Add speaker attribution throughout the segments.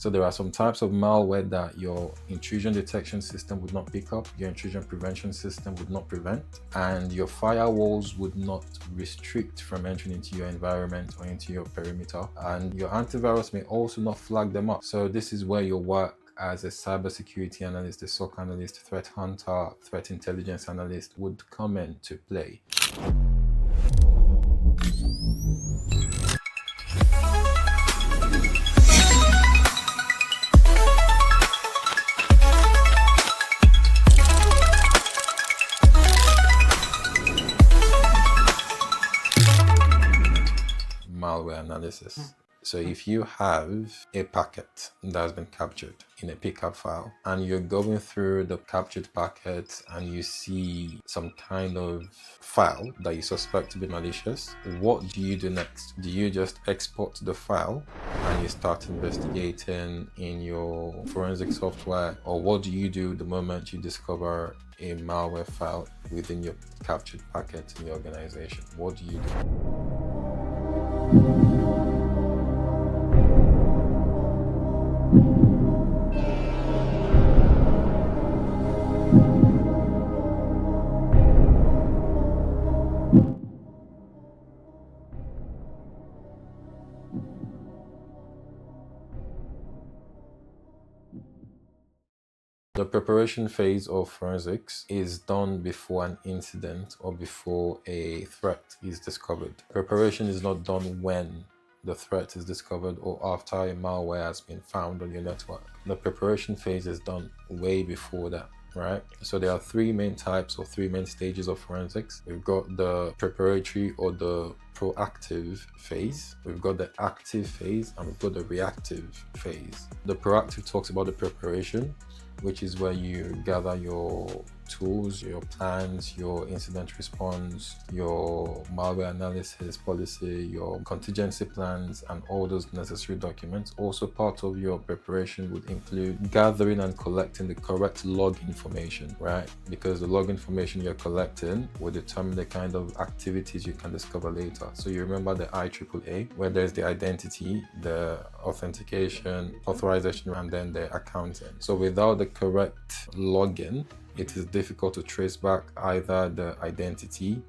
Speaker 1: So there are some types of malware that your intrusion detection system would not pick up, your intrusion prevention system would not prevent, and your firewalls would not restrict from entering into your environment or into your perimeter, and your antivirus may also not flag them up. So this is where your work as a cybersecurity analyst, a SOC analyst, threat hunter, threat intelligence analyst would come into play. Malware analysis. So if you have a packet that has been captured in a pickup file and you're going through the captured packet and you see some kind of file that you suspect to be malicious, what do you do next? Do you just export the file and you start investigating in your forensic software, or what do you do the moment you discover a malware file within your captured packet in your organization? What do you do? The preparation phase of forensics is done before an incident or before a threat is discovered. Preparation is not done when the threat is discovered or after a malware has been found on your network. The preparation phase is done way before that, right? So there are three main types or three main stages of forensics. We've got the preparatory or the proactive phase, we've got the active phase, and we've got the reactive phase. The proactive talks about the preparation, which is where you gather your tools, your plans, your incident response, your malware analysis policy, your contingency plans, and all those necessary documents. Also, part of your preparation would include gathering and collecting the correct log information, right? Because the log information you're collecting will determine the kind of activities you can discover later. So you remember the IAAA, where there's the identity, the authentication, authorization, and then the accounting. So without the correct login, it is difficult to trace back either the identity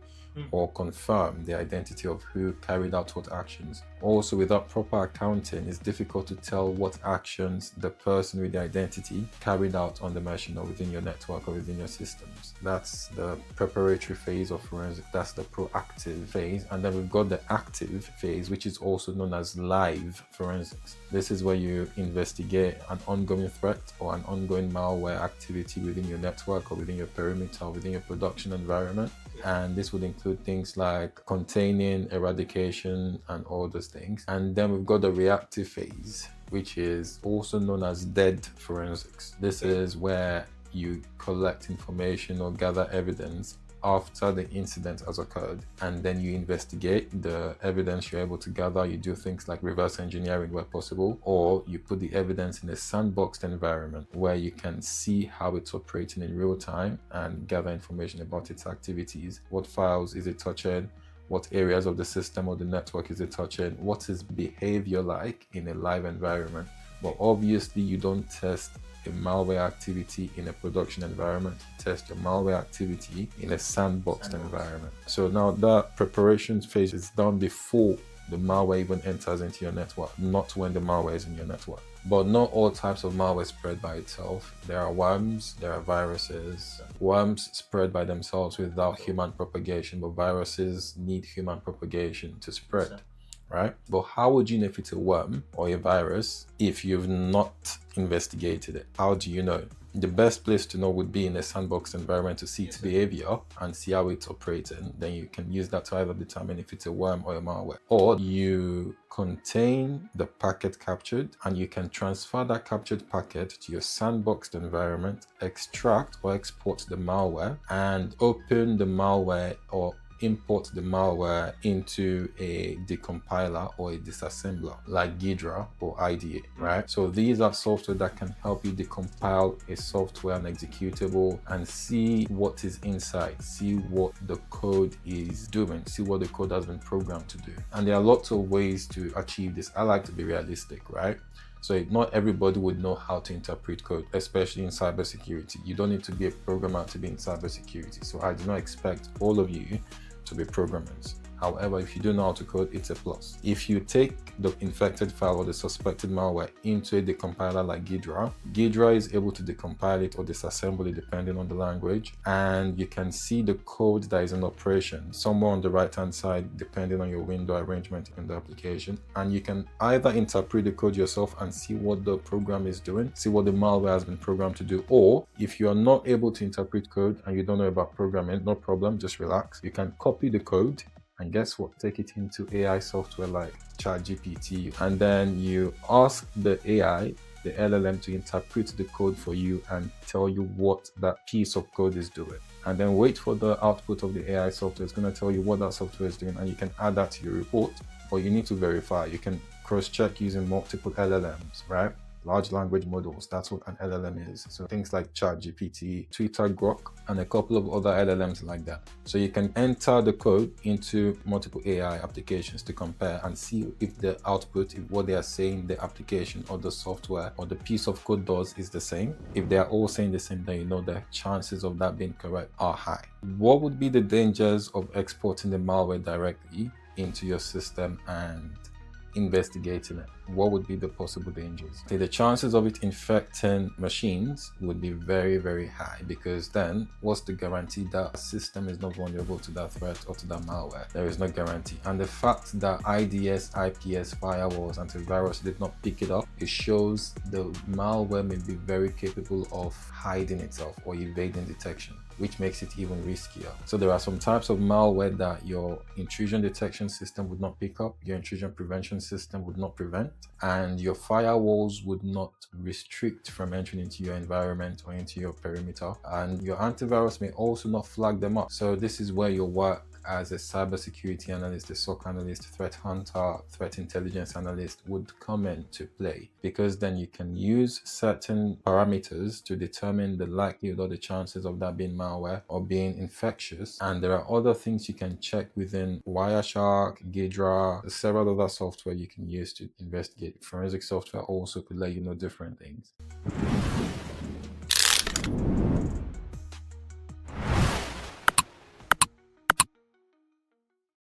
Speaker 1: or confirm the identity of who carried out what actions. Also, without proper accounting, it's difficult to tell what actions the person with the identity carried out on the machine or within your network or within your systems. That's the preparatory phase of forensic. That's the proactive phase. And then we've got the active phase, which is also known as live forensics. This is where you investigate an ongoing threat or an ongoing malware activity within your network or within your perimeter or within your production environment. And this would include things like containing, eradication, and all those things. And then we've got the reactive phase, which is also known as dead forensics. This is where you collect information or gather evidence after the incident has occurred, and then you investigate the evidence you're able to gather. You do things like reverse engineering where possible, or you put the evidence in a sandboxed environment where you can see how it's operating in real time and gather information about its activities. What files is it touching? What areas of the system or the network is it touching? What is behavior like in a live environment? But obviously you don't test a malware activity in a production environment. You test your malware activity in a sandboxed environment. So now that preparation phase is done before the malware even enters into your network, not when the malware is in your network. But not all types of malware spread by itself. There are worms, there are viruses. Worms spread by themselves without human propagation, but viruses need human propagation to spread, right? But how would you know if it's a worm or a virus if you've not investigated it? How do you know? The best place to know would be in a sandbox environment to see its behavior and see how it's operating. Then you can use that to either determine if it's a worm or a malware. Or you contain the packet captured and you can transfer that captured packet to your sandboxed environment, extract or export the malware, and open the malware or import the malware into a decompiler or a disassembler like Ghidra or IDA, right? So these are software that can help you decompile a software and executable and see what is inside, see what the code is doing, see what the code has been programmed to do. And there are lots of ways to achieve this. I like to be realistic, right? So not everybody would know how to interpret code, especially in cybersecurity. You don't need to be a programmer to be in cybersecurity. So I do not expect all of you to be programmers. However, if you do know how to code, it's a plus. If you take the infected file or the suspected malware into a decompiler like Ghidra, Ghidra is able to decompile it or disassemble it depending on the language, and you can see the code that is in operation somewhere on the right hand side depending on your window arrangement in the application, and you can either interpret the code yourself and see what the program is doing, see what the malware has been programmed to do, or if you are not able to interpret code and you don't know about programming, no problem, just relax. You can copy the code and guess what? Take it into AI software like ChatGPT, and then you ask the AI, the LLM, to interpret the code for you and tell you what that piece of code is doing. And then wait for the output of the AI software. It's going to tell you what that software is doing, and you can add that to your report, or you need to verify. You can cross-check using multiple LLMs, right? Large language models, that's what an LLM is. So things like ChatGPT, Twitter, Grok, and a couple of other LLMs like that. So you can enter the code into multiple AI applications to compare and see if the output, if what they are saying the application or the software or the piece of code does is the same. If they are all saying the same, then you know the chances of that being correct are high. What would be the dangers of exporting the malware directly into your system and investigating it? What would be the possible dangers? The chances of it infecting machines would be very, very high, because then what's the guarantee that a system is not vulnerable to that threat or to that malware? There is no guarantee. And the fact that IDS, IPS, firewalls, antivirus did not pick it up, it shows the malware may be very capable of hiding itself or evading detection, which makes it even riskier. So there are some types of malware that your intrusion detection system would not pick up, your intrusion prevention system would not prevent, and your firewalls would not restrict from entering into your environment or into your perimeter, and your antivirus may also not flag them up. So this is where your work as a cybersecurity analyst, a SOC analyst, threat hunter, threat intelligence analyst would come into play, because then you can use certain parameters to determine the likelihood or the chances of that being malware or being infectious. And there are other things you can check within Wireshark, Ghidra, several other software you can use to investigate. Forensic software also could let you know different things.